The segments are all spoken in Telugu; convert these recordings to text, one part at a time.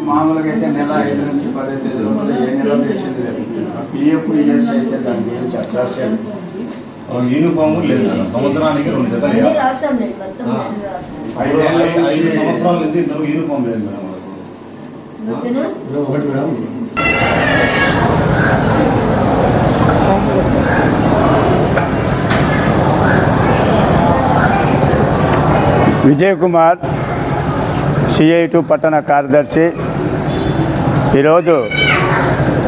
మామూలుగా అయితే నెల 5 నుంచి 10 తేదీల ఏ నెల తెచ్చింది లేదు. పిఎఫ్ ఈఎస్ఐ అయితే దాని గురించి అసలు యూనిఫామ్ లేదు మేడం. సంవత్సరానికి 2 జతలు 5 సంవత్సరాల నుంచి ఇంతవరకు యూనిఫామ్ లేదు మేడం. ఒకటి మేడం విజయ్ కుమార్ CI2 పట్టణ కార్యదర్శి. ఈరోజు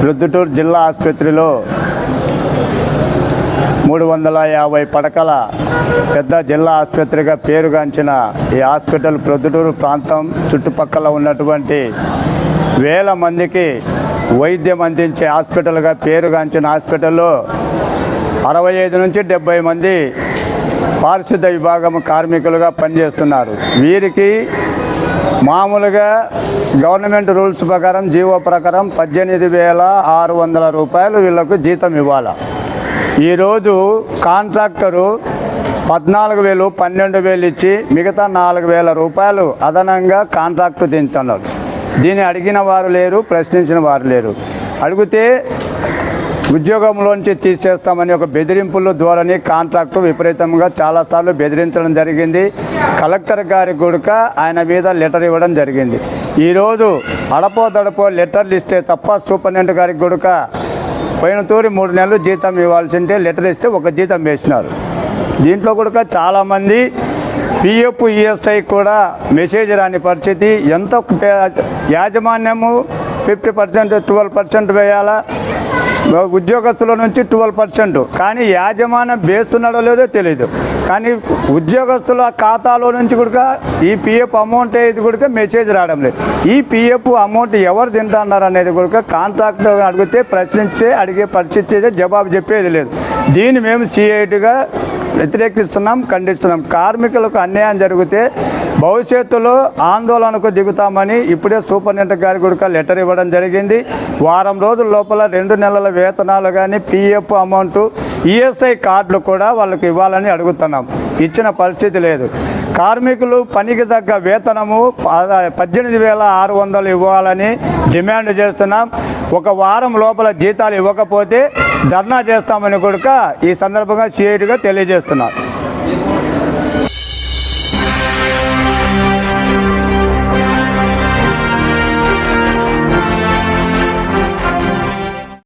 ప్రొద్దుటూరు జిల్లా ఆసుపత్రిలో 350 పడకల పెద్ద జిల్లా ఆసుపత్రిగా పేరుగాంచిన ఈ హాస్పిటల్ ప్రొద్దుటూరు ప్రాంతం చుట్టుపక్కల ఉన్నటువంటి వేల మందికి వైద్యం అందించే హాస్పిటల్గా పేరుగాంచిన హాస్పిటల్లో 65 నుంచి 70 మంది పారిశుద్ధ విభాగం కార్మికులుగా పనిచేస్తున్నారు. వీరికి మామూలుగా గవర్నమెంట్ రూల్స్ ప్రకారం జీవో ప్రకారం 18,600 రూపాయలు వీళ్ళకు జీతం ఇవ్వాలి. ఈరోజు కాంట్రాక్టరు 14,000 12,000 ఇచ్చి మిగతా 4,000 రూపాయలు అదనంగా కాంట్రాక్టు తింటున్నారు. దీన్ని అడిగిన వారు లేరు, ప్రశ్నించిన వారు లేరు. అడిగితే ఉద్యోగంలోంచి తీసేస్తామని ఒక బెదిరింపుల ధోరణి కాంట్రాక్టు విపరీతంగా చాలాసార్లు బెదిరించడం జరిగింది. కలెక్టర్ గారి గుడక ఆయన మీద లెటర్ ఇవ్వడం జరిగింది. ఈరోజు అడపో లెటర్లు ఇస్తే తప్ప సూపరింటెండెంట్ గారికి గుడక పోయిన తూరి 3 నెలలు జీతం ఇవ్వాల్సింటే లెటర్ ఇస్తే ఒక జీతం వేసినారు. దీంట్లో కూడా చాలామంది పిఎఫ్ ఈఎస్ఐ కూడా మెసేజ్ రాని పరిస్థితి. ఎంత యాజమాన్యము 50% 12% వేయాలా, ఉద్యోగస్తుల నుంచి 12%. కానీ యాజమాన్యం వేస్తున్నాడో లేదో తెలియదు. కానీ ఉద్యోగస్తుల ఖాతాలో నుంచి కూడా ఈ పిఎఫ్ అమౌంట్ ఇది కూడా మెసేజ్ రావడం లేదు. ఈ పిఎఫ్ అమౌంట్ ఎవరు తింటున్నారు అనేది కూడా కాంట్రాక్ట్ అడిగితే ప్రశ్నించే అడిగే పరిస్థితి జవాబు చెప్పేది లేదు. దీన్ని మేము CI2గా వ్యతిరేకిస్తున్నాం, ఖండిస్తున్నాం. కార్మికులకు అన్యాయం జరిగితే భవిష్యత్తులో ఆందోళనకు దిగుతామని ఇప్పుడే సూపరింటెండెంట్ గారి కూడా లెటర్ ఇవ్వడం జరిగింది. వారం రోజుల లోపల 2 నెలల వేతనాలు కానీ పిఎఫ్ అమౌంట్ ఈఎస్ఐ కార్డులు కూడా వాళ్ళకి ఇవ్వాలని అడుగుతున్నాం. ఇచ్చిన పరిస్థితి లేదు. కార్మికులు పనికి తగ్గ వేతనము 18,600 ఇవ్వాలని డిమాండ్ చేస్తున్నాం. ఒక వారం లోపల జీతాలు ఇవ్వకపోతే ధర్నా చేస్తామని కూడా ఈ సందర్భంగా CI2గా తెలియజేస్తున్నాం.